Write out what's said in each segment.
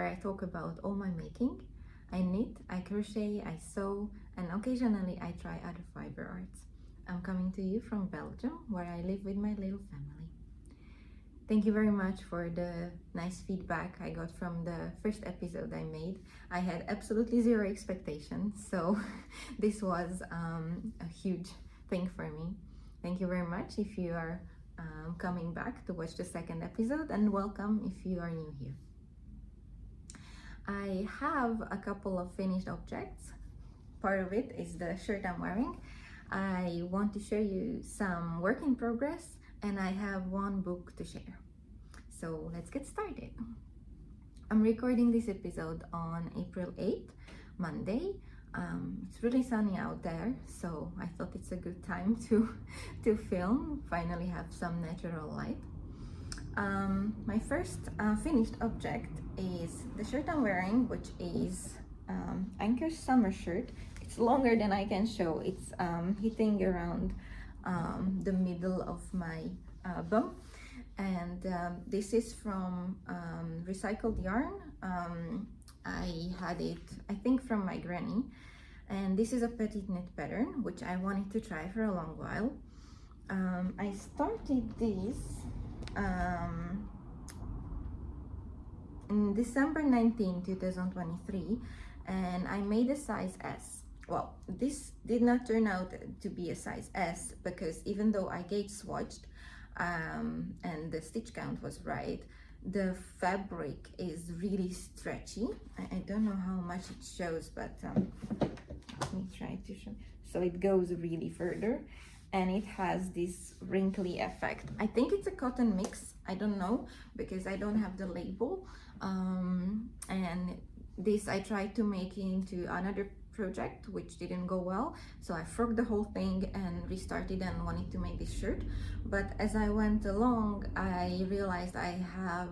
I talk about all my making. I knit, I crochet, I sew, and occasionally I try other fiber arts. I'm coming to you from Belgium, where I live with my little family. Thank you very much for the nice feedback I got from the first episode I made. I had absolutely zero expectations, so this was a huge thing for me. Thank you very much if you are coming back to watch the second episode, and welcome if you are new here. I have a couple of finished objects. Part of it is the shirt I'm wearing. I want to show you some work in progress, and I have one book to share. So let's get started. I'm recording this episode on April 8th, Monday. It's really sunny out there, so I thought it's a good time to film, finally have some natural light. My first finished object is the shirt I'm wearing, which is Anker's summer shirt. It's longer than I can show. It's hitting around the middle of my bum, and this is from recycled yarn. I had it, I think, from my granny, and this is a petite knit pattern which I wanted to try for a long while. I started this in December 19, 2023, and I made a size S. Well, this did not turn out to be a size S because even though I gauge swatched and the stitch count was right, the fabric is really stretchy. I don't know how much it shows, but let me try to show. So it goes really further, and it has this wrinkly effect. I think it's a cotton mix, I don't know, because I don't have the label. And this I tried to make into another project which didn't go well, so I forked the whole thing and restarted and wanted to make this shirt. But as I went along, I realized I have,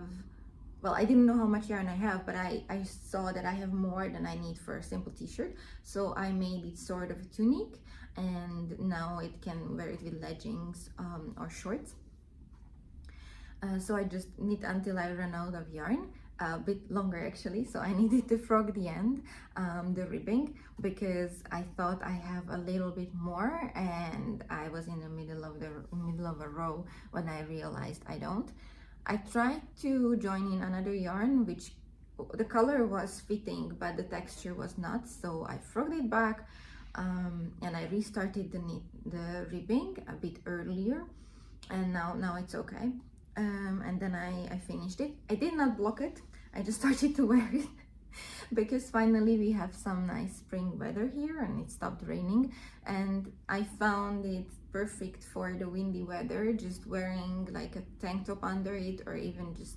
well, I didn't know how much yarn I have, but I saw that I have more than I need for a simple t-shirt, so I made it sort of a tunic, and now it can wear it with leggings or shorts. So I just knit until I ran out of yarn, a bit longer actually, so I needed to frog the end, the ribbing, because I thought I have a little bit more, and I was in the middle of a row when I realized I don't. I tried to join in another yarn which the color was fitting but the texture was not, so I frogged it back, and I restarted the ribbing a bit earlier, and now it's okay. And then I finished it. I did not block it, I just started to wear it because finally we have some nice spring weather here and it stopped raining, and I found it perfect for the windy weather, just wearing like a tank top under it, or even just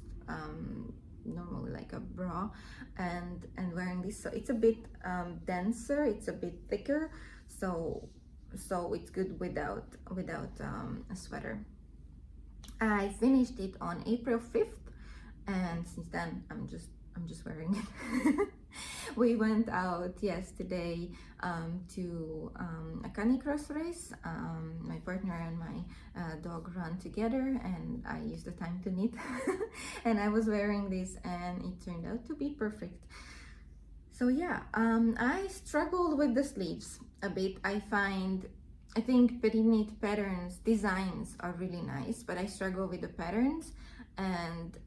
normally like a bra, and wearing this. So it's a bit denser, it's a bit thicker, so it's good without a sweater. I finished it on April 5th, and since then I'm just wearing it. We went out yesterday to a canicross race. My partner and my dog run together, and I used the time to knit. And I was wearing this, and it turned out to be perfect. So yeah, I struggled with the sleeves a bit. I think petite knit patterns, designs are really nice, but I struggle with the patterns. And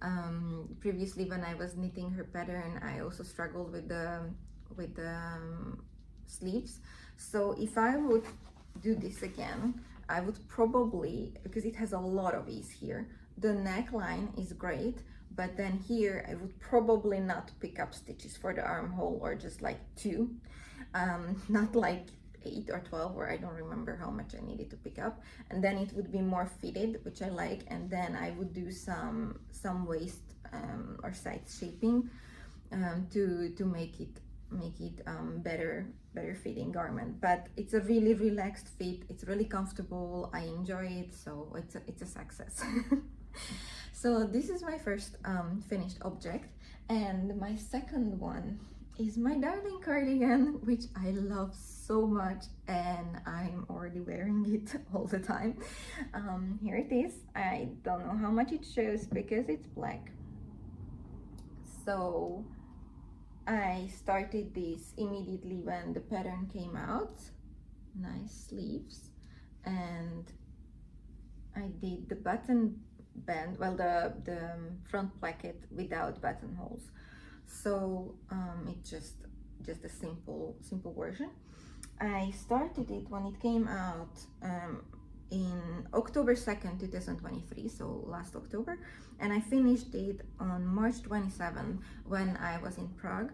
previously when I was knitting her pattern, I also struggled with the sleeves. So if I would do this again, I would probably, because it has a lot of ease here, the neckline is great, but then here I would probably not pick up stitches for the armhole, or just like 2, not like 8 or 12, or I don't remember how much I needed to pick up, and then it would be more fitted, which I like, and then I would do some waist or side shaping to make it better fitting garment. But it's a really relaxed fit, it's really comfortable, I enjoy it, so it's a success. So this is my first finished object, and my second one is my darling cardigan, which I love so much, and I'm already wearing it all the time. Here it is. I don't know how much it shows because it's black. So I started this immediately when the pattern came out. Nice sleeves, and I did the button band, well, the front placket without buttonholes. So it's just a simple version. I started it when it came out in October 2nd, 2023, so last October, and I finished it on March 27th when I was in Prague.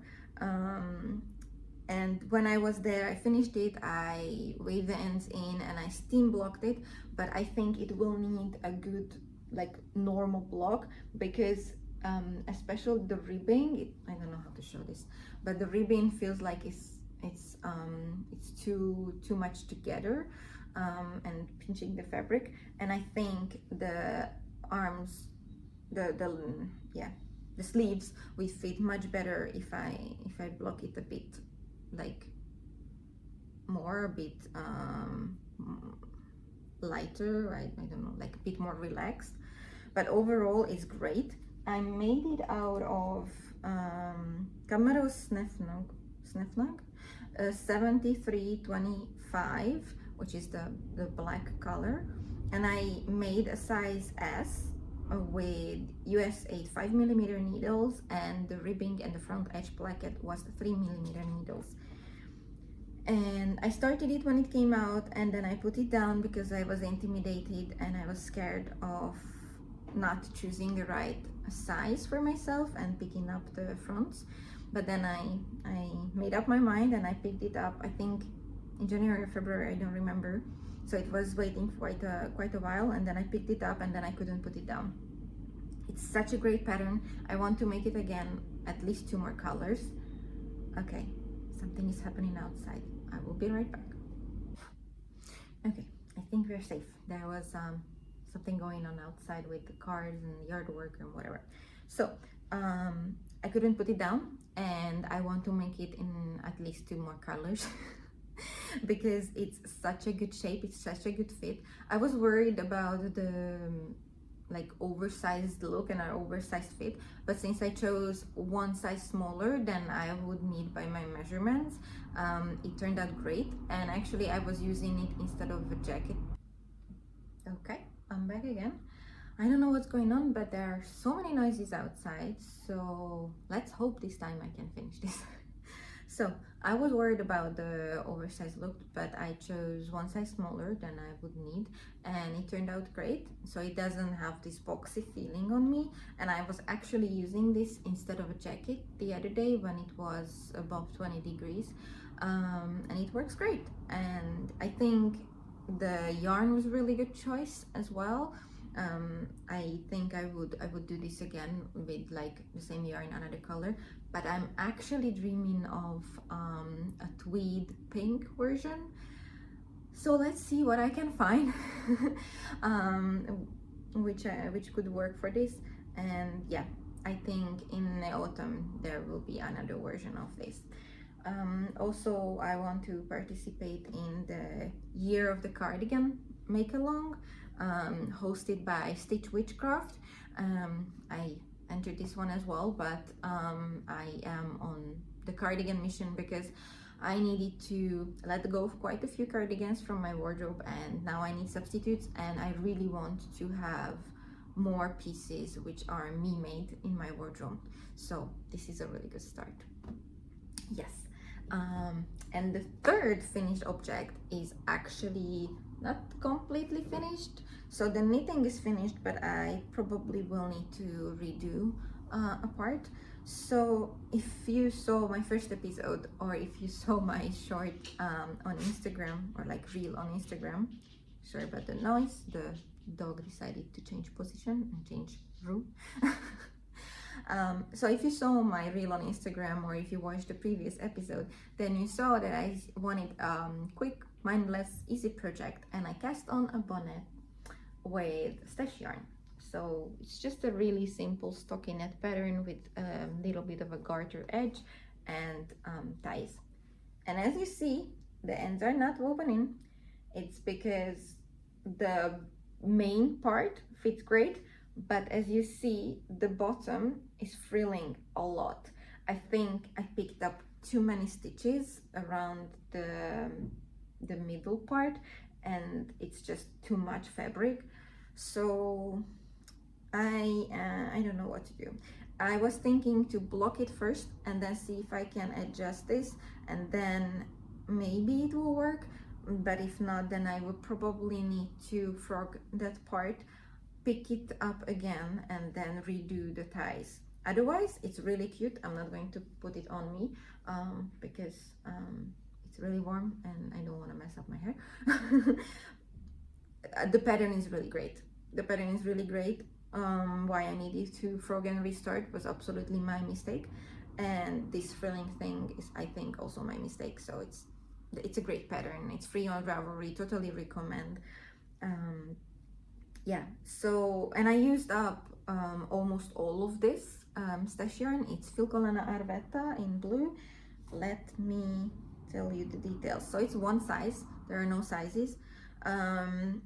And when I was there, I finished it, I waved the ends in and I steam blocked it, but I think it will need a good, like, normal block, because especially the ribbing, I don't know how to show this, but the ribbing feels like it's too much together, and pinching the fabric, and I think the arms, the sleeves will fit much better if I block it a bit, like, more, a bit lighter, I don't know, like a bit more relaxed, but overall it's great. I made it out of Macaron Snefnag 7325, which is the black color, and I made a size S with US 8 5mm needles, and the ribbing and the front edge placket was 3mm needles. And I started it when it came out, and then I put it down because I was intimidated and I was scared of not choosing the right size for myself and picking up the fronts. But then I made up my mind and I picked it up, I think in January or February, I don't remember. So it was waiting for quite a while, and then I picked it up and then I couldn't put it down. It's such a great pattern. I want to make it again, at least 2 more colors. Okay, something is happening outside. I will be right back. Okay, I think we're safe. There was something going on outside with the cars and yard work and whatever. So I couldn't put it down, and I want to make it in at least 2 more colors because it's such a good shape, it's such a good fit. I was worried about the like oversized look and an oversized fit, but since I chose one size smaller than I would need by my measurements, it turned out great. And actually I was using it instead of a jacket. Okay, I'm back again. I don't know what's going on, but there are so many noises outside, so let's hope this time I can finish this. So I was worried about the oversized look, but I chose one size smaller than I would need, and it turned out great. So it doesn't have this boxy feeling on me, and I was actually using this instead of a jacket the other day when it was above 20 degrees, and it works great. And I think the yarn was a really good choice as well. I think I would do this again with like the same yarn, another color, but I'm actually dreaming of a tweed pink version. So let's see what I can find, which could work for this. And yeah, I think in the autumn there will be another version of this. Also, I want to participate in the Year of the Cardigan make-along, hosted by Stitch Witchcraft. I entered this one as well, but I am on the cardigan mission because I needed to let go of quite a few cardigans from my wardrobe, and now I need substitutes, and I really want to have more pieces which are me made in my wardrobe. So this is a really good start. Yes. And the third finished object is actually not completely finished. So the knitting is finished, but I probably will need to redo a part. So if you saw my first episode, or if you saw my short on Instagram, or like reel on Instagram, sorry about the noise, the dog decided to change position and change room. So if you saw my reel on Instagram, or if you watched the previous episode, then you saw that I wanted quick, mindless, easy project, and I cast on a bonnet with stash yarn. So it's just a really simple stockinette pattern with a little bit of a garter edge and ties. And as you see, the ends are not woven in. It's because the main part fits great, but as you see, the bottom is frilling a lot. I think I picked up too many stitches around the middle part, and it's just too much fabric. So I don't know what to do. I was thinking to block it first and then see if I can adjust this, and then maybe it will work. But if not, then I would probably need to frog that part, pick it up again, and then redo the ties. Otherwise, it's really cute. I'm not going to put it on me because it's really warm and I don't want to mess up my hair. The pattern is really great. The pattern is really great. Why I needed to frog and restart was absolutely my mistake, and this frilling thing is, I think, also my mistake. So it's a great pattern. It's free on Ravelry. Totally recommend. Yeah. So, and I used up almost all of this stash yarn. It's Filcolana Arvetta in blue. Let me tell you the details. So it's one size. There are no sizes.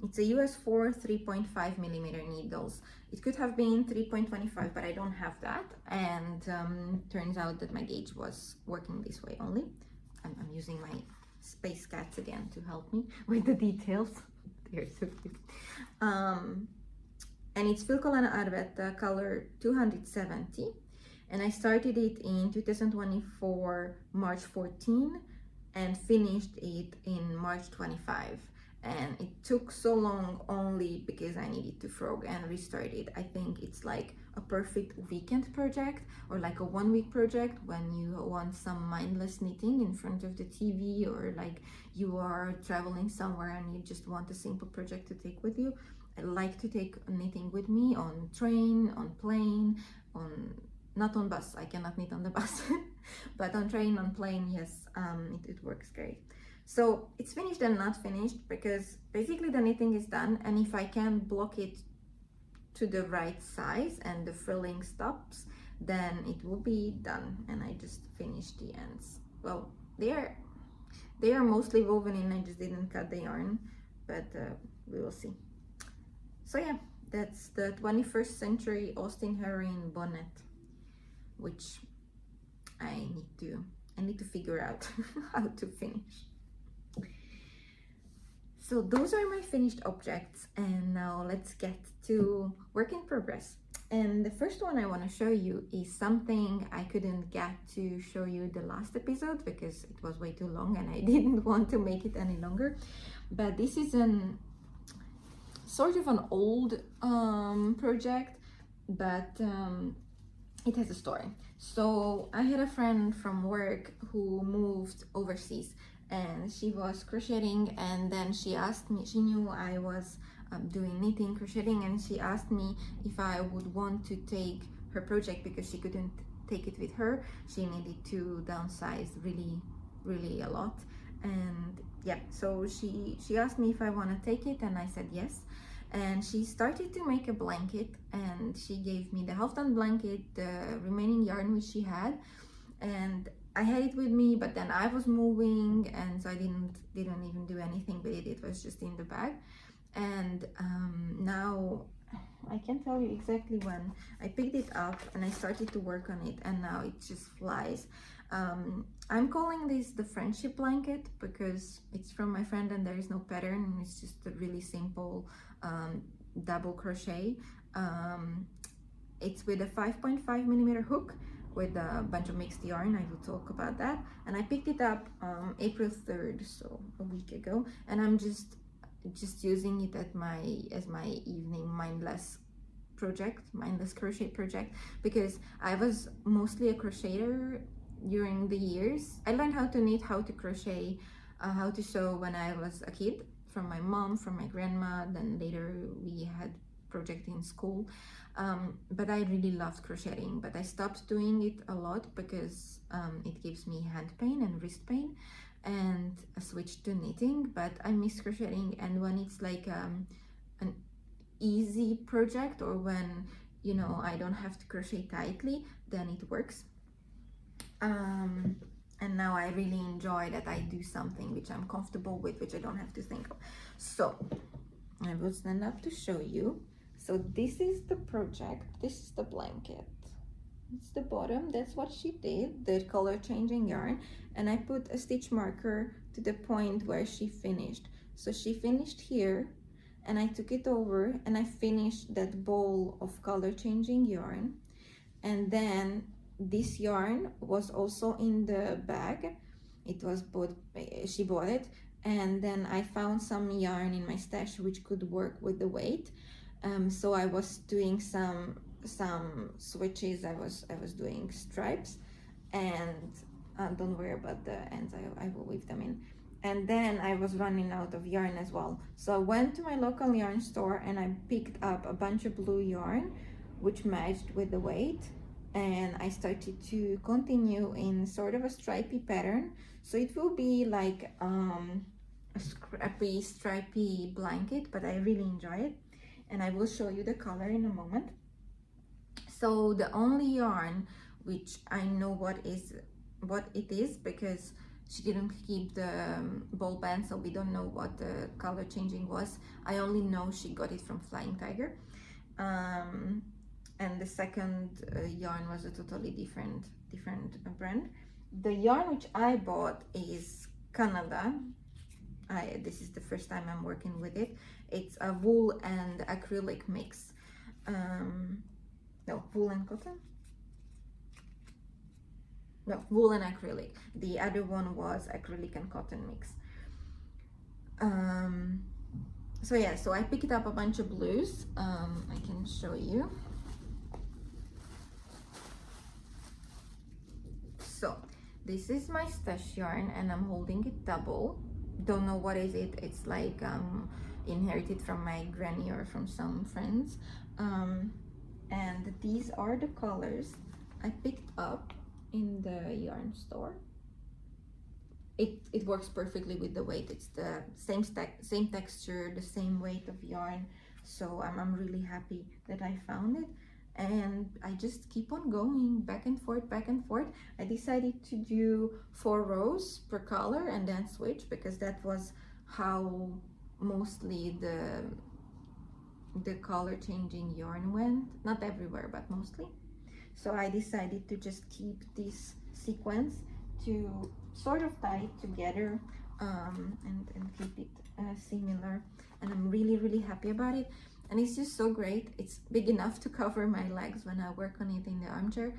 It's a US 4 3.5 millimeter needles. It could have been 3.25, but I don't have that, and turns out that my gauge was working this way only. I'm using my space cats again to help me with the details. They're so cute. And it's Filcolana Arvetta color 270, and I started it in 2024 March 14 and finished it in March 25. And it took so long only because I needed to frog and restart it. I think it's like a perfect weekend project, or like a 1 week project when you want some mindless knitting in front of the TV, or like you are traveling somewhere and you just want a simple project to take with you. I like to take knitting with me on train, on plane, on not on bus. I cannot knit on the bus, but on train, on plane, yes, it works great. So it's finished and not finished because basically the knitting is done, and if I can block it to the right size and the frilling stops, then it will be done. And I just finished the ends. Well, they are mostly woven in. I just didn't cut the yarn, but we will see. So yeah, that's the 21st century Austen heroine bonnet, which I need to figure out how to finish. So those are my finished objects, and now let's get to work in progress. And the first one I want to show you is something I couldn't get to show you the last episode because it was way too long and I didn't want to make it any longer. But this is an sort of an old project, but it has a story. So I had a friend from work who moved overseas, and she was crocheting, and then she asked me, she knew I was doing knitting, crocheting, and she asked me if I would want to take her project because she couldn't take it with her. She needed to downsize really a lot, and yeah, so she asked me if I want to take it, and I said yes. And she started to make a blanket, and she gave me the half-done blanket, the remaining yarn which she had, and I had it with me, but then I was moving, and so I didn't even do anything with it. It was just in the bag. And now I can tell you exactly when I picked it up and I started to work on it, and now it just flies. I'm calling this the friendship blanket because it's from my friend and there is no pattern, and it's just a really simple double crochet. It's with a 5.5 millimeter hook with a bunch of mixed yarn. I will talk about that. And I picked it up April 3rd, so a week ago, and I'm just using it as my evening mindless crochet project, because I was mostly a crocheter during the years. I learned how to knit, how to crochet, how to sew when I was a kid, from my mom, from my grandma, then later we had project in school. But I really loved crocheting, but I stopped doing it a lot because it gives me hand pain and wrist pain, and I switched to knitting. But I miss crocheting, and when it's like an easy project, or when I don't have to crochet tightly, then it works. And now I really enjoy that I do something which I'm comfortable with, which I don't have to think of. So I will stand up to show you. So this is the project, this is the blanket. it's the bottom. That's what she did, the color changing yarn. And I put a stitch marker to the point where she finished. So she finished here, and I took it over and I finished that ball of color changing yarn. And then this yarn was also in the bag. It was bought, she bought it, and then I found some yarn in my stash which could work with the weight. So I was doing some switches. I was doing stripes, and don't worry about the ends, I will weave them in. And then I was running out of yarn as well, so I went to my local yarn store and I picked up a bunch of blue yarn which matched with the weight, and I started to continue in sort of a stripy pattern. So it will be like a scrappy stripy blanket, but I really enjoy it, and I will show you the color in a moment. So the only yarn which I know what it is, because she didn't keep the ball band, so we don't know what the color changing was. I only know she got it from Flying Tiger. And the second yarn was a totally different brand. The yarn which I bought is Canada. This is the first time I'm working with it. It's a wool and acrylic mix. No, wool and cotton. No, wool and acrylic. The other one was acrylic and cotton mix. So yeah, so I picked up a bunch of blues. I can show you. So this is my stash yarn, and I'm holding it double. Don't know what is it. It's like inherited from my granny or from some friends. And these are the colors I picked up in the yarn store. It works perfectly with the weight. It's the same texture, the same weight of yarn. So I'm really happy that I found it, and I just keep on going back and forth, back and forth. I decided to do 4 rows per color and then switch, because that was how mostly the color changing yarn went. Not everywhere, but mostly. So I decided to just keep this sequence to sort of tie it together, and keep it similar. And I'm really happy about it. And it's just so great. It's big enough to cover my legs when I work on it in the armchair.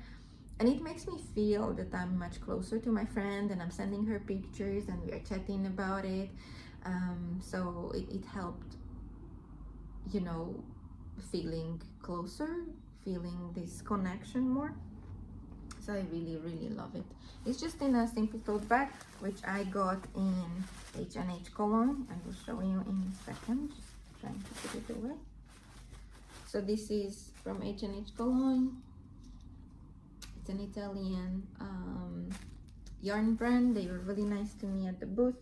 And it makes me feel that I'm much closer to my friend, and I'm sending her pictures and we are chatting about it. So it helped, you know, feeling closer, feeling this connection more. So I really love it. It's just in a simple tote bag, which I got in H&H Cologne. I will show you in a second, just trying to put it away. So this is from H&H Cologne. It's an Italian yarn brand. They were really nice to me at the booth,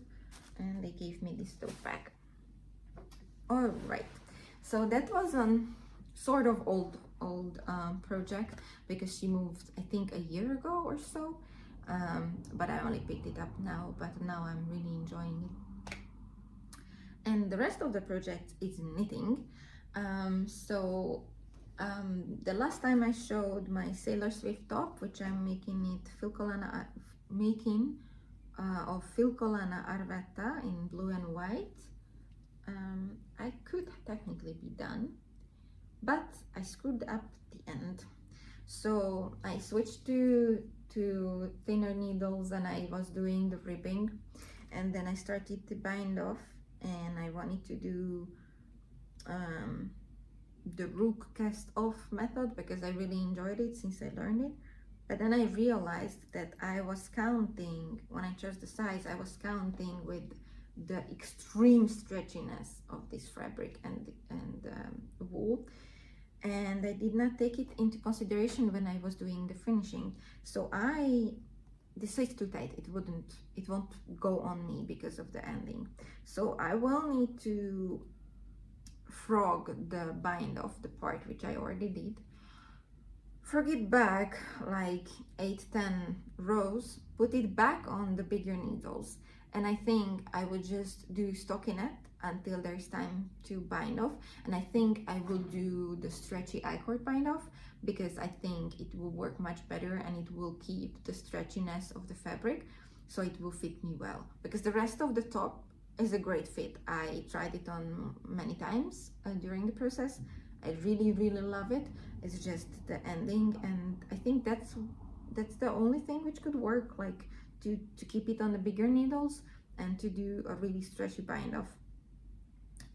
and they gave me this tote bag. All right, so that was a sort of old project, because she moved, I think, a year ago or so, but I only picked it up now, but now I'm really enjoying it. And the rest of the project is knitting. The last time I showed my Sailor Swift top, which I'm making it of Filcolana Arvetta in blue and white. I could technically be done, but I screwed up the end. So I switched to thinner needles, and I was doing the ribbing, and then I started to bind off, and I wanted to do the rook cast off method, because I really enjoyed it since I learned it. But then I realized that I was counting, when I chose the size, I was counting with the extreme stretchiness of this fabric and wool, and I did not take it into consideration when I was doing the finishing. So this is too tight. It won't go on me because of the ending. So I will need to frog the bind off the part, which I already did. Frog it back like 8-10 rows, put it back on the bigger needles, and I think I would just do stockinette until there's time to bind off. And I think I will do the stretchy I-cord bind off because I think it will work much better and it will keep the stretchiness of the fabric, so it will fit me well. Because the rest of the top is a great fit. I tried it on many times during the process. I really love it. It's just the ending, and I think that's the only thing which could work, like to keep it on the bigger needles and to do a really stretchy bind off.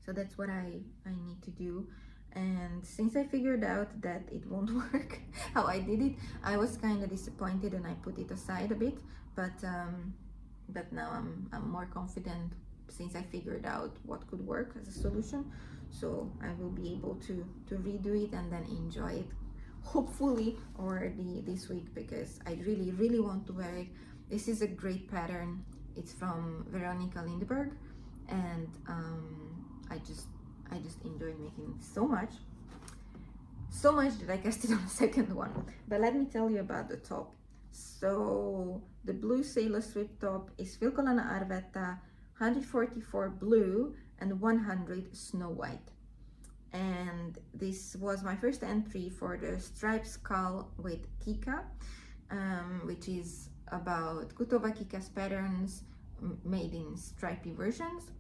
So that's what I need to do. And since I figured out that it won't work how I did it, I was kind of disappointed and I put it aside a bit, but now I'm more confident since I figured out what could work as a solution. So I will be able to redo it and then enjoy it, hopefully already this week, because I really want to wear it. This is a great pattern. It's from Veronica Lindberg, and I just enjoyed making it so much that I cast it on a second one. But let me tell you about the top. So the blue Sailor Swift top is Filcolana Arvetta, 144 blue and 100 Snow White. And this was my first entry for the stripes cowl with Kika, which is about Kutova Kika's patterns made in stripy versions,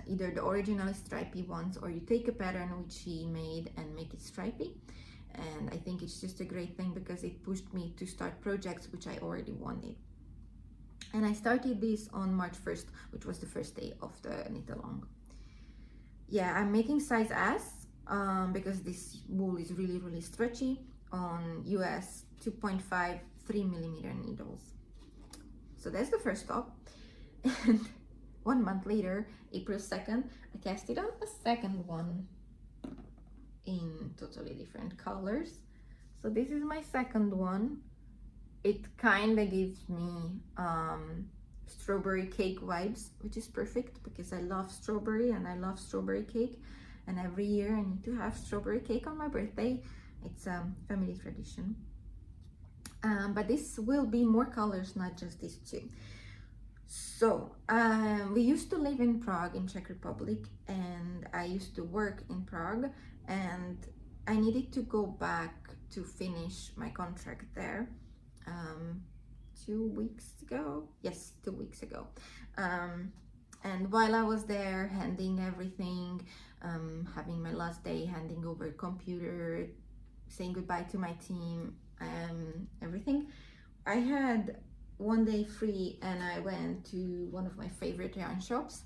either the originally stripy ones or you take a pattern which she made and make it stripy. And I think it's just a great thing because it pushed me to start projects which I already wanted. And I started this on March 1st, which was the first day of the knit along. Yeah, I'm making size S because this wool is really stretchy on US 2.5 3mm needles. So that's the first top. And 1 month later, April 2nd, I cast it on a second one in totally different colors. So this is my second one. It kind of gives me strawberry cake vibes, which is perfect because I love strawberry and I love strawberry cake, and every year I need to have strawberry cake on my birthday. It's a family tradition. But this will be more colors, not just these two. So we used to live in Prague in Czech Republic, and I used to work in Prague, and I needed to go back to finish my contract there 2 weeks ago. Yes, 2 weeks ago. And while I was there handing everything, having my last day, handing over computer, saying goodbye to my team, everything, I had 1 day free and I went to one of my favorite yarn shops,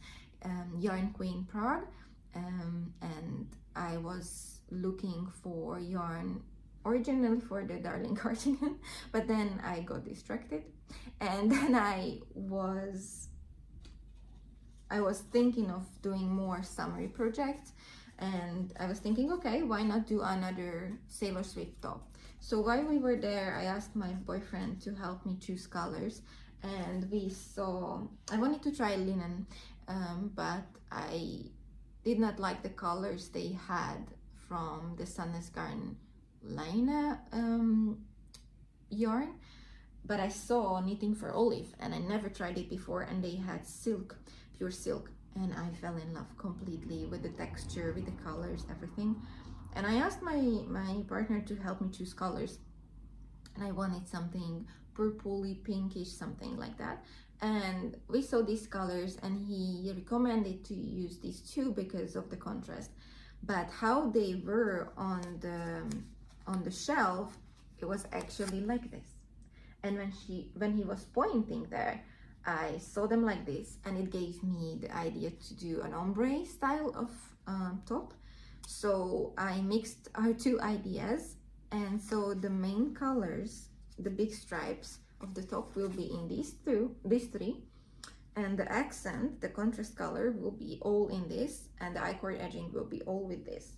Yarn Queen Prague, and I was looking for yarn originally for the darling cardigan, but then I got distracted, and then I was thinking of doing more summery projects, and I was thinking, okay, why not do another Sailor Swift top? So while we were there, I asked my boyfriend to help me choose colors, and I wanted to try linen, but I did not like the colors they had from the Sandnes Garden Lina yarn, but I saw Knitting for Olive and I never tried it before, and they had silk, pure silk, and I fell in love completely with the texture, with the colors, everything. And I asked my partner to help me choose colors, and I wanted something purpley, pinkish, something like that. And we saw these colors and he recommended to use these two because of the contrast, but how they were on the shelf, it was actually like this. And when he was pointing there, I saw them like this, and it gave me the idea to do an ombre style of top. So I mixed our two ideas, and so the main colors, the big stripes of the top, will be in these three, and the accent, the contrast color, will be all in this, and the I-cord edging will be all with this,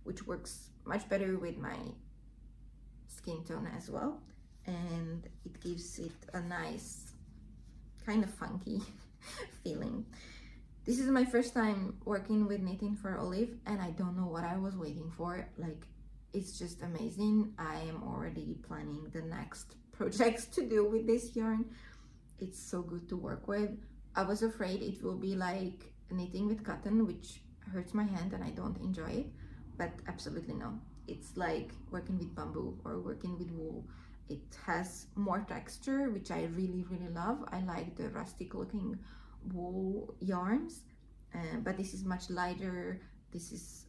which works much better with my skin tone as well, and it gives it a nice kind of funky feeling. This is my first time working with Knitting for Olive, and I don't know what I was waiting for. Like, it's just amazing. I am already planning the next projects to do with this yarn. It's so good to work with. I was afraid it will be like knitting with cotton, which hurts my hand and I don't enjoy it, but absolutely no. It's like working with bamboo or working with wool. It has more texture, which I really, really love. I like the rustic looking wool yarns, but this is much lighter. This is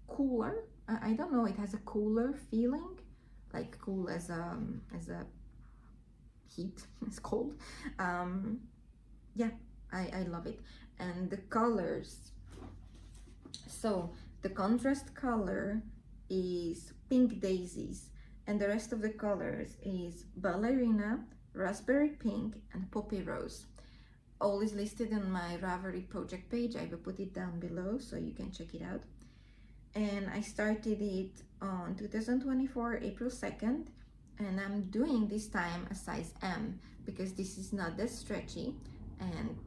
cooler. I don't know, it has a cooler feeling, like cool as a heat, it's cold. Yeah, I love it. And the colors, so the contrast color is pink daisies, and the rest of the colors is ballerina, raspberry pink, and poppy rose. All is listed on my Ravelry project page. I will put it down below so you can check it out. And I started it on 2024 April 2nd, and I'm doing this time a size M because this is not that stretchy, and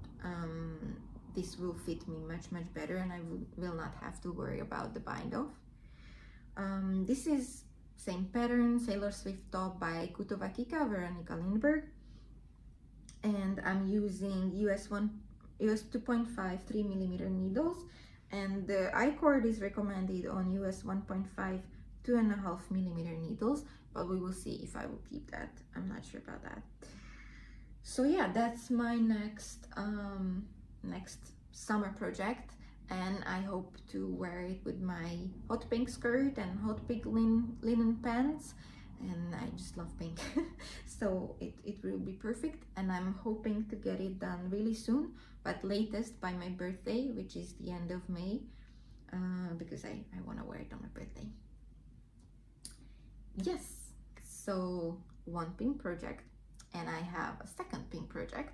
this will fit me much better, and I will not have to worry about the bind off. This is same pattern, Sailor Swift top by Kutovakika, Veronica Lindbergh, and I'm using US 2.5 3mm needles, and the I-cord is recommended on US 1.5 2.5mm needles, but we will see if I will keep that. I'm not sure about that. So yeah, that's my next summer project, and I hope to wear it with my hot pink skirt and hot pink linen pants, and I just love pink. So it will be perfect, and I'm hoping to get it done really soon, but latest by my birthday, which is the end of May, because I want to wear it on my birthday. Yes, so one pink project, and I have a second pink project.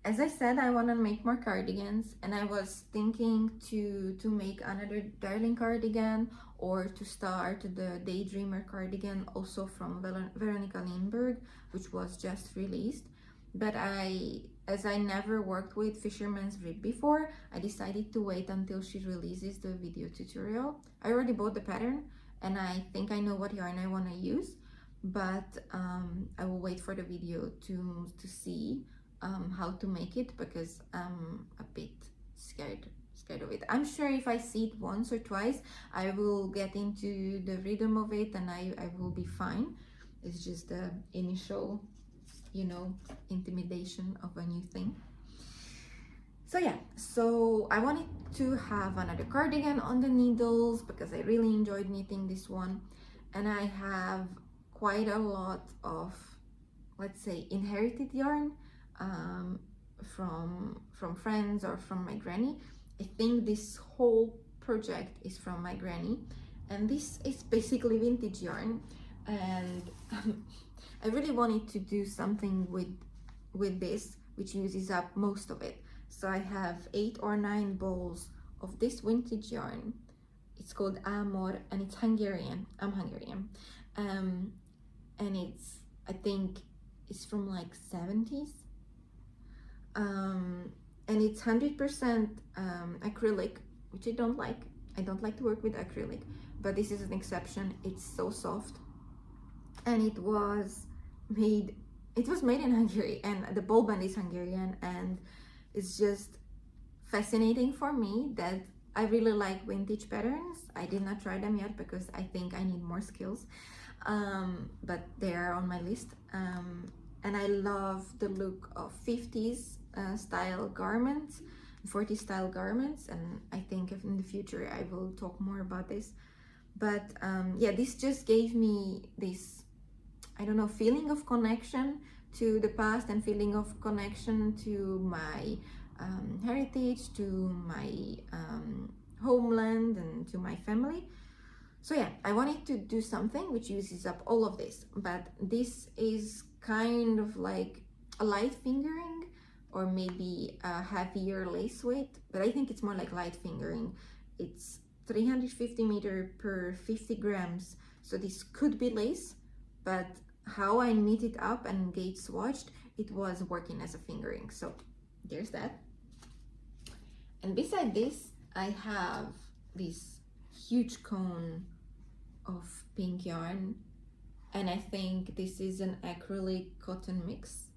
As I said, I want to make more cardigans, and I was thinking to make another darling cardigan, or to start the Daydreamer cardigan, also from Veronica Lindbergh, which was just released. But as I never worked with Fisherman's Rib before, I decided to wait until she releases the video tutorial. I already bought the pattern, and I think I know what yarn I want to use, but I will wait for the video to see how to make it, because I'm a bit scared of it. I'm sure if I see it once or twice, I will get into the rhythm of it, and I will be fine. It's just the initial, you know, intimidation of a new thing. So yeah, so I wanted to have another cardigan on the needles because I really enjoyed knitting this one, and I have quite a lot of, let's say, inherited yarn from friends or from my granny. I think this whole project is from my granny, and this is basically vintage yarn, and I really wanted to do something with this which uses up most of it. So I have 8 or 9 balls of this vintage yarn. It's called Amor, and it's Hungarian. I'm Hungarian, and it's, I think it's from like 70s, and it's 100% acrylic, which I don't like. I don't like to work with acrylic, but this is an exception. It's so soft, and it was made in Hungary, and the ball band is Hungarian, and it's just fascinating for me that I really like vintage patterns. I did not try them yet because I think I need more skills, but they are on my list, and I love the look of 50s style garments, 40s style garments, and I think in the future I will talk more about this. But yeah, this just gave me this, I don't know, feeling of connection to the past, and feeling of connection to my heritage, to my homeland, and to my family. So yeah, I wanted to do something which uses up all of this, but this is kind of like a light fingering, or maybe a heavier lace weight, but I think it's more like light fingering. It's 350 meter per 50 grams, so this could be lace, but how I knit it up and gauge swatched, it was working as a fingering. So there's that. And beside this, I have this huge cone of pink yarn, and I think this is an acrylic cotton mix.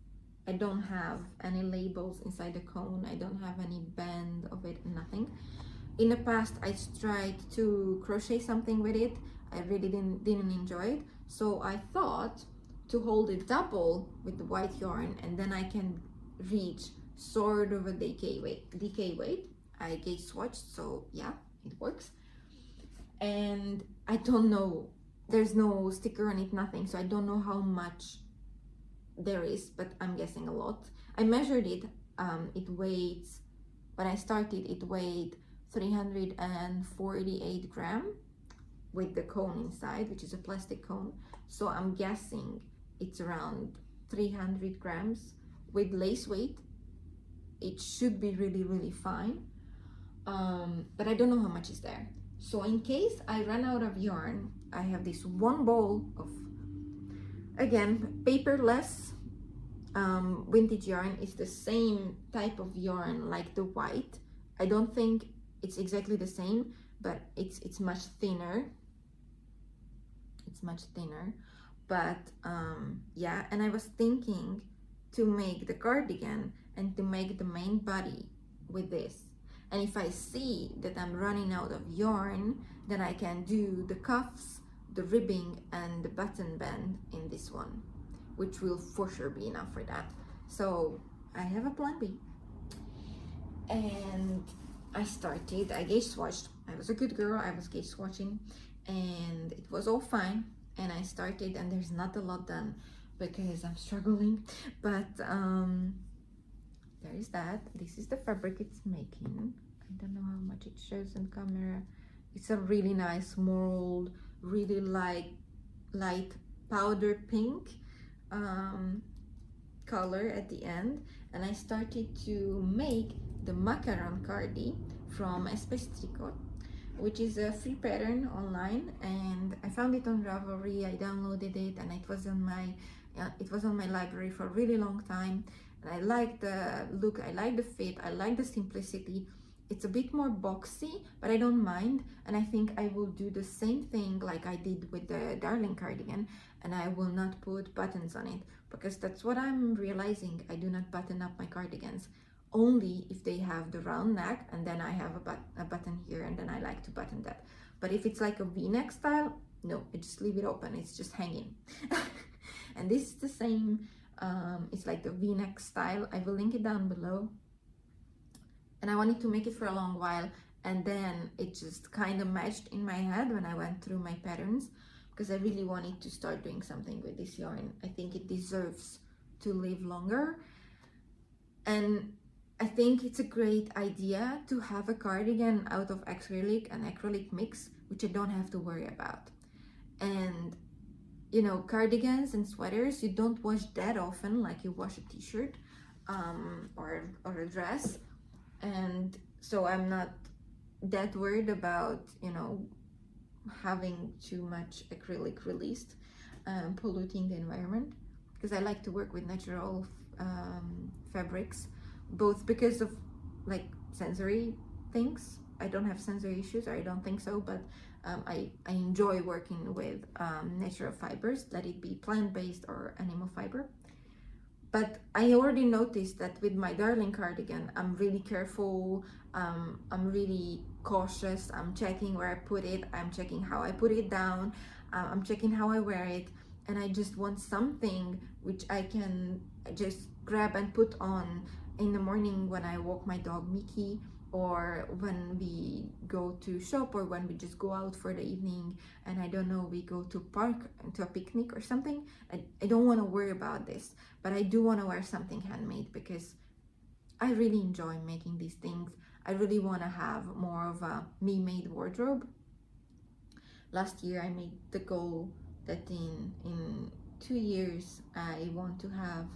I don't have any labels inside the cone. I don't have any band something. In the past, I tried to crochet something with it. I really didn't enjoy it. So I thought to hold it double with the white yarn, and then I can reach sort of a decay weight. I gauge swatched, so yeah, it works. And I don't know, there's no sticker on it, nothing, so I don't know how much there is, but I'm guessing a lot. I measured it. It weighs, when I started, it weighed 348 gram with the cone inside, which is a plastic cone. So I'm guessing it's around 300 grams with lace weight. It should be really fine, but I don't know how much is there. So in case I run out of yarn, I have this one ball of, again, paperless vintage yarn. Is the same type of yarn like the white. I don't think it's exactly the same, but it's much thinner. It's much thinner, but yeah. And I was thinking to make the cardigan and to make the main body with this. And if I see that I'm running out of yarn, then I can do the cuffs, the ribbing, and the button band in this one, which will for sure be enough for that. So I have a plan B. And I gauge swatched. I was a good girl, I was gauge swatching, and it was all fine. And I started, and there's not a lot done because I'm struggling, but there is that. This is the fabric it's making. I don't know how much it shows on camera. It's a really nice mold, really light powder pink color at the end. And I started to make the Macaron cardi from Espèce Tricot, which is a free pattern online, and I found it on Ravelry. I downloaded it, and it was on my library for a really long time. And I like the look, I like the fit, I like the simplicity. It's a bit more boxy, but I don't mind. And I think I will do the same thing like I did with the Darling cardigan, and I will not put buttons on it, because that's what I'm realizing. I do not button up my cardigans, only if they have the round neck, and then I have a button here, and then I like to button that. But if it's like a V-neck style, no, I just leave it open, it's just hanging. And this is the same. It's like the V-neck style. I will link it down below. And I wanted to make it for a long while, and then it just kind of matched in my head when I went through my patterns, because I really wanted to start doing something with this yarn. I think it deserves to live longer, and I think it's a great idea to have a cardigan out of acrylic and acrylic mix, which I don't have to worry about. And you know, cardigans and sweaters, you don't wash that often like you wash a t-shirt or a dress. And so I'm not that worried about, you know, having too much acrylic released, polluting the environment, because I like to work with natural fabrics, both because of like sensory things. I don't have sensory issues, or I don't think so, but I enjoy working with natural fibers, let it be plant-based or animal fiber. But I already noticed that with my Darling cardigan, I'm really careful, I'm really cautious, I'm checking where I put it, I'm checking how I put it down, I'm checking how I wear it, and I just want something which I can just grab and put on in the morning when I walk my dog Mickey, or when we go to shop, or when we just go out for the evening, and I don't know, we go to park, to a picnic or something. I don't want to worry about this, but I do want to wear something handmade, because I really enjoy making these things. I really want to have more of a me-made wardrobe. Last year I made the goal that in 2 years I want to have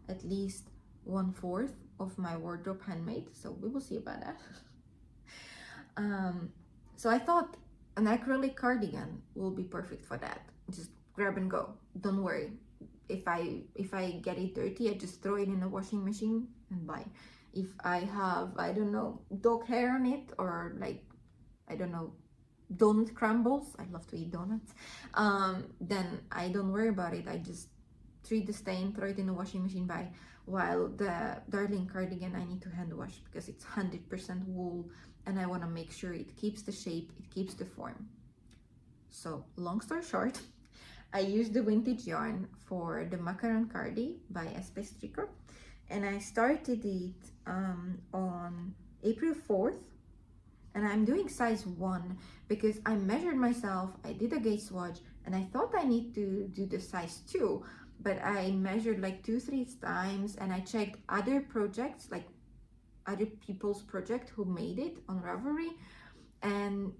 at least 1/4 of my wardrobe handmade, so we will see about that. So I thought an acrylic cardigan will be perfect for that. Just grab and go, don't worry. If I get it dirty, I just throw it in the washing machine and bye. If I have, I don't know, dog hair on it, or like, I don't know, donut crumbles, I love to eat donuts, then I don't worry about it. I just treat the stain, throw it in the washing machine, bye. while the darling cardigan I need to hand wash because it's 100% wool, and I want to make sure it keeps the shape, it keeps the form. So long story short, I used the vintage yarn for the Macaron cardi by Espes Tricot, and I started it on April 4th, and I'm doing size 1 because I measured myself, I did a gauge swatch, and I thought I need to do the size 2, but I measured like 2-3 times, and I checked other projects, like other people's project who made it on Ravelry, and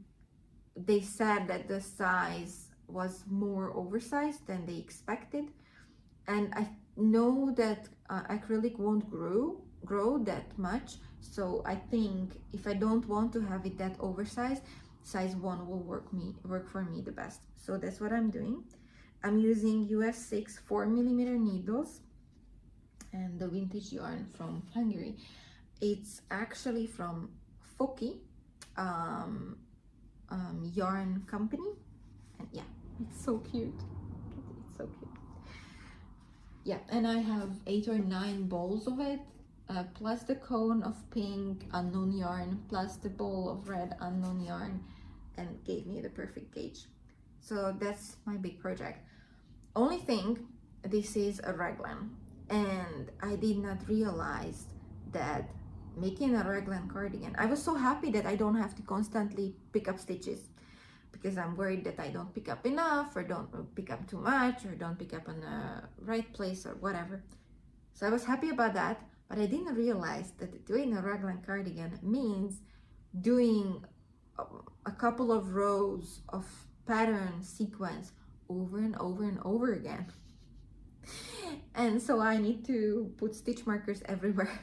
they said that the size was more oversized than they expected. And I know that acrylic won't grow that much, so I think if I don't want to have it that oversized, size 1 will work for me the best. So that's what I'm doing. I'm using US 6 4mm needles and the vintage yarn from Hungary. It's actually from Foki yarn company, and yeah, it's so cute. It's so cute. Yeah, and I have 8 or 9 balls of it, plus the cone of pink unknown yarn, plus the ball of red unknown yarn, and gave me the perfect gauge. So that's my big project. Only thing, this is a raglan, and I did not realize that making a raglan cardigan, I was so happy that I don't have to constantly pick up stitches, because I'm worried that I don't pick up enough, or don't pick up too much, or don't pick up on the right place, or whatever. So I was happy about that, but I didn't realize that doing a raglan cardigan means doing a couple of rows of pattern sequence over and over and over again. And so I need to put stitch markers everywhere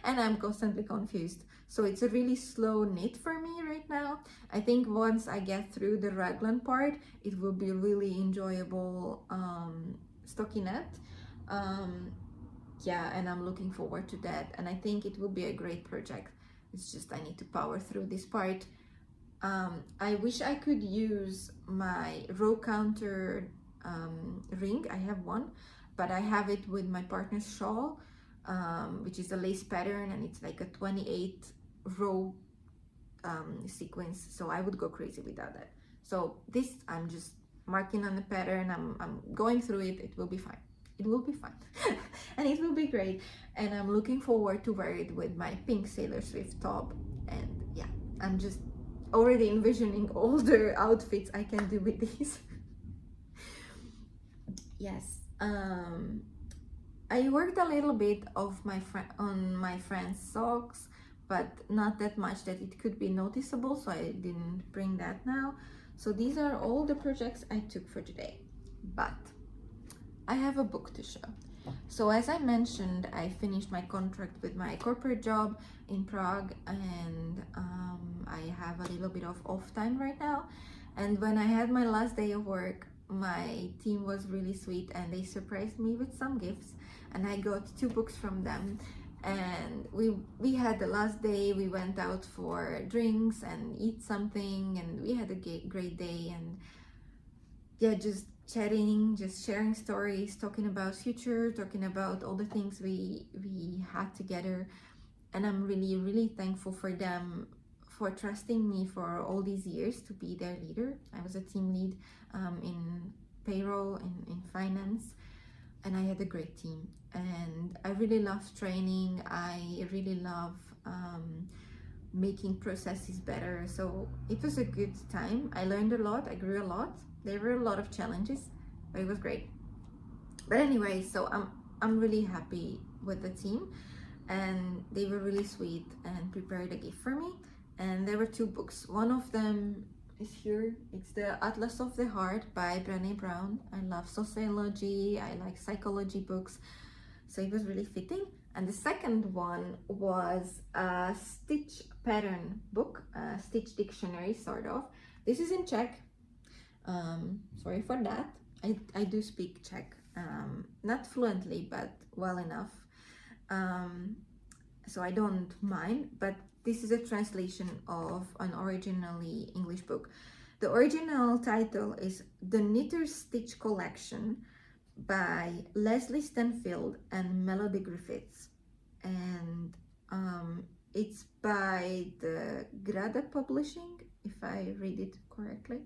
and I'm constantly confused. So it's a really slow knit for me right now. I think once I get through the raglan part, it will be really enjoyable stockinette. Yeah, and I'm looking forward to that, and I think it will be a great project. It's just I need to power through this part. I wish I could use my row counter ring. I have one, but I have it with my partner's shawl, which is a lace pattern, and it's like a 28 row sequence, so I would go crazy without that. So this, I'm just marking on the pattern, I'm going through it. It will be fine. It will be fine. And it will be great, and I'm looking forward to wear it with my pink Sailor Swift top. And yeah, I'm just already envisioning all the outfits I can do with these. Yes, I worked a little bit on my friend's socks, but not that much that it could be noticeable, so I didn't bring that now. So these are all the projects I took for today, but I have a book to show. So as I mentioned, I finished my contract with my corporate job in Prague, and I have a little bit of off time right now. And when I had my last day of work, my team was really sweet and they surprised me with some gifts, and I got 2 books from them. And we had the last day, we went out for drinks and eat something, and we had a great day, and yeah, just chatting, just sharing stories, talking about future, talking about all the things we had together. And I'm really thankful for them for trusting me for all these years to be their leader. I was a team lead in payroll, in finance, and I had a great team, and I really love training. I really love making processes better. So it was a good time. I learned a lot, I grew a lot. There were a lot of challenges, but it was great. But anyway, so I'm really happy with the team, and they were really sweet and prepared a gift for me. And there were 2 books. One of them is here. It's the Atlas of the Heart by Brené Brown. I love sociology, I like psychology books, so it was really fitting. And the second one was a stitch pattern book, a stitch dictionary, sort of. This is in Czech. Sorry for that. I do speak Czech, not fluently, but well enough. So I don't mind, but this is a translation of an originally English book. The original title is The Knitter's Stitch Collection by Leslie Stanfield and Melody Griffiths, and it's by the Grada Publishing, if I read it correctly.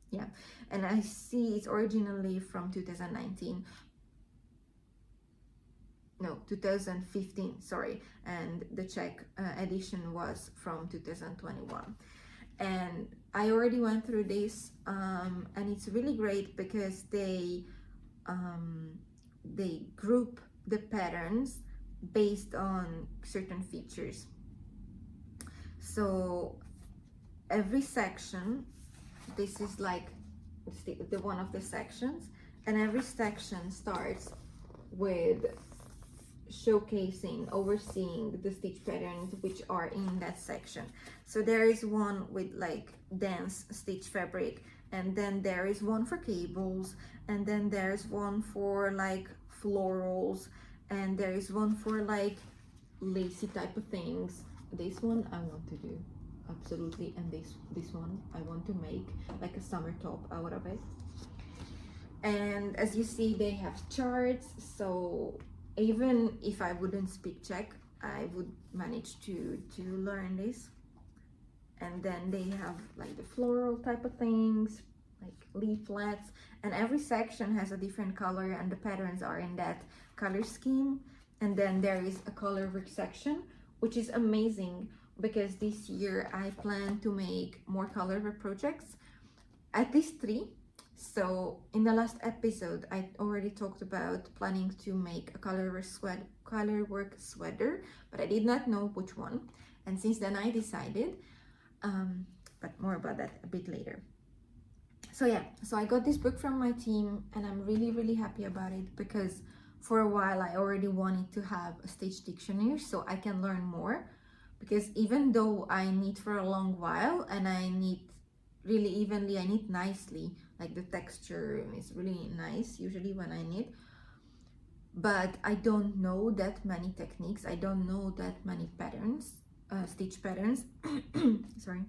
Yeah, and I see it's originally from 2019. No, 2015, sorry, and the Czech edition was from 2021. And I already went through this, and it's really great because they group the patterns based on certain features. So every section, this is like the one of the sections, and every section starts with showcasing, overseeing the stitch patterns which are in that section. So there is one with like dense stitch fabric, and then there is one for cables, and then there's one for like florals, and there is one for like lacy type of things. This one I want to do absolutely, and this one I want to make like a summer top out of it. And as you see, they have charts, so even if I wouldn't speak Czech, I would manage to learn this. And then they have like the floral type of things, like leaflets, and every section has a different color, and the patterns are in that color scheme. And then there is a colorwork section, which is amazing because this year I plan to make more colorwork projects, at least 3. So in the last episode, I already talked about planning to make a colorwork sweater, but I did not know which one. And since then I decided, but more about that a bit later. So yeah, so I got this book from my team, and I'm really happy about it because for a while I already wanted to have a stitch dictionary so I can learn more, because even though I knit for a long while and I knit really evenly, I knit nicely, like the texture is really nice usually when I knit, but I don't know that many techniques, I don't know that many patterns, stitch patterns. Sorry.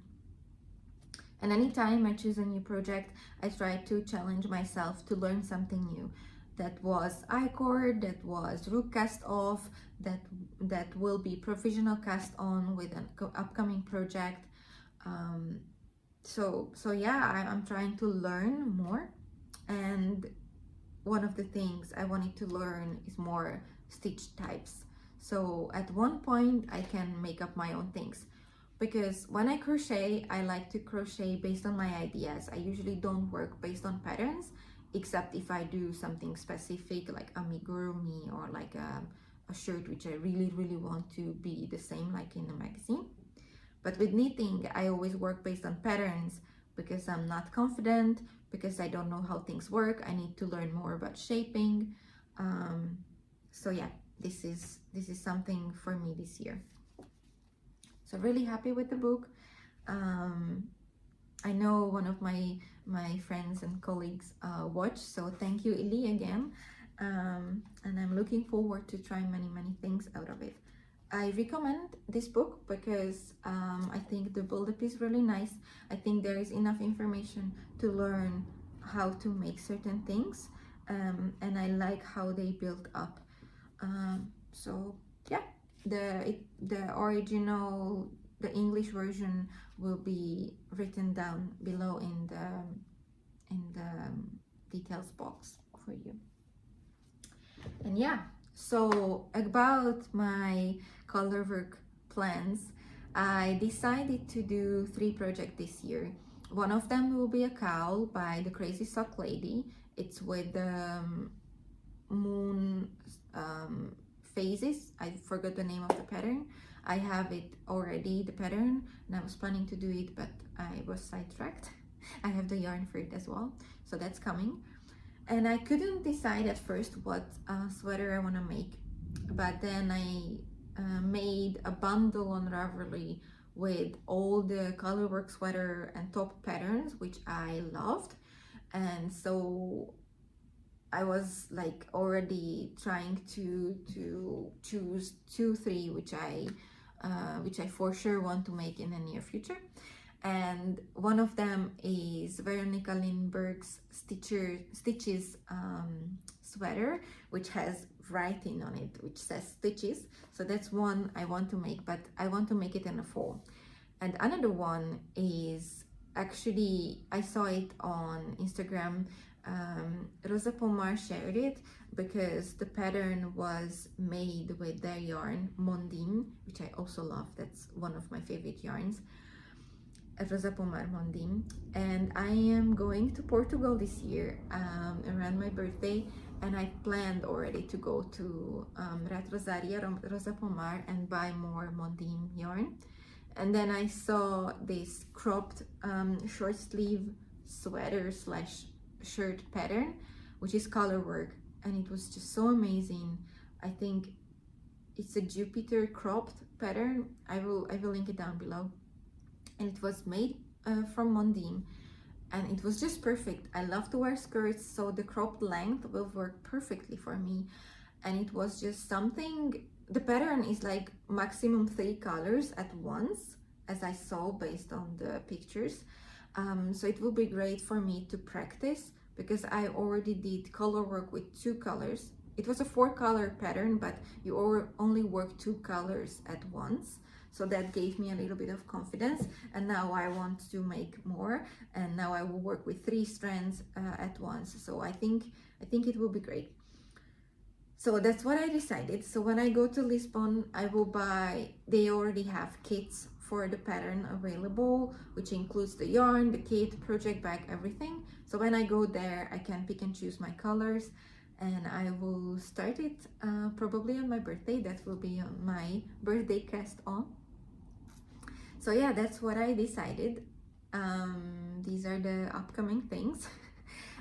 And anytime I choose a new project, I try to challenge myself to learn something new. That was I-cord, that was rook cast off, that will be provisional cast on with an upcoming project. So yeah, I'm trying to learn more, and one of the things I wanted to learn is more stitch types. So at one point I can make up my own things, because when I crochet, I like to crochet based on my ideas. I usually don't work based on patterns, except if I do something specific like amigurumi or like a shirt which I really want to be the same like in a magazine. But with knitting, I always work based on patterns because I'm not confident, because I don't know how things work. I need to learn more about shaping. So yeah, this is something for me this year. So really happy with the book. I know one of my friends and colleagues watch, so thank you, Ili, again. And I'm looking forward to trying many things out of it. I recommend this book because I think the build-up is really nice. I think there is enough information to learn how to make certain things, and I like how they build up. So yeah, the original, the English version will be written down below in the details box for you. And yeah, so about my colorwork plans, I decided to do 3 projects this year. One of them will be a cowl by the Crazy Sock Lady. It's with the moon phases. I forgot the name of the pattern. I have it already, the pattern, and I was planning to do it, but I was sidetracked. I have the yarn for it as well, so that's coming. And I couldn't decide at first what sweater I want to make, but then I made a bundle on Ravelry with all the colorwork sweater and top patterns, which I loved. And so I was like already trying to choose 2-3 which I for sure want to make in the near future. And one of them is Veronica Lindbergh's Stitches sweater which has writing on it which says stitches. So that's one I want to make, but I want to make it in a fall. And another one is, actually I saw it on Instagram. Rosa Pomar shared it because the pattern was made with their yarn Mondim, which I also love. That's one of my favorite yarns, Rosa Pomar Mondim. And I am going to Portugal this year around my birthday, and I planned already to go to Retrosaria Rosa Pomar and buy more Mondim yarn. And then I saw this cropped short sleeve sweater slash shirt pattern, which is colorwork, and it was just so amazing. I think it's a Jupiter cropped pattern. I will link it down below. And it was made from Mondim, and it was just perfect. I love to wear skirts, so the cropped length will work perfectly for me. And it was just something, the pattern is like maximum 3 colors at once, as I saw based on the pictures. So it will be great for me to practice, because I already did color work with 2 colors. It was a 4-color pattern, but you only work 2 colors at once. So that gave me a little bit of confidence, and now I want to make more, and now I will work with 3 strands at once. So I think it will be great. So that's what I decided. So when I go to Lisbon, I will buy, they already have kits for the pattern available, which includes the yarn, the kit, project bag, everything. So when I go there, I can pick and choose my colors, and I will start it probably on my birthday. That will be on my birthday cast on. So yeah, that's what I decided. These are the upcoming things.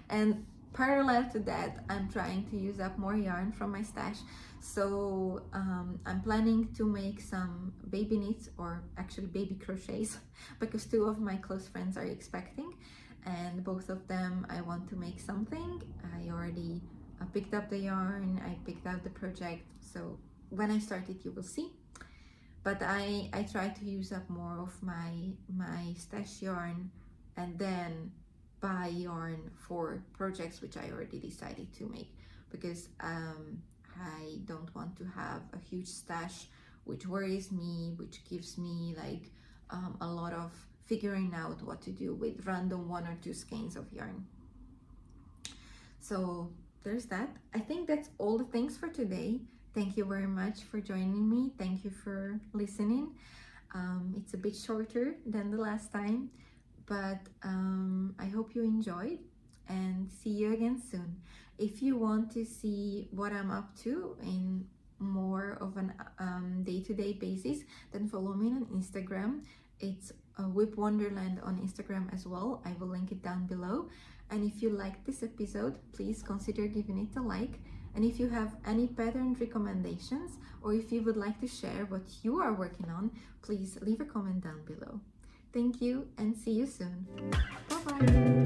And parallel to that, I'm trying to use up more yarn from my stash. So I'm planning to make some baby knits, or actually baby crochets, because 2 of my close friends are expecting, and both of them I want to make something. I already picked up the yarn, I picked out the project, so when I start it you will see. But I try to use up more of my stash yarn, and then buy yarn for projects which I already decided to make, because I don't want to have a huge stash which worries me, which gives me like a lot of figuring out what to do with random 1 or 2 skeins of yarn. So there's that. I think that's all the things for today. Thank you very much for joining me. Thank you for listening. It's a bit shorter than the last time, but I hope you enjoyed, and see you again soon. If you want to see what I'm up to in more of an day-to-day basis, then follow me on Instagram. It's Whip Wonderland on Instagram as well. I will link it down below. And if you liked this episode, please consider giving it a like. And if you have any pattern recommendations, or if you would like to share what you are working on, please leave a comment down below. Thank you, and see you soon. Bye bye.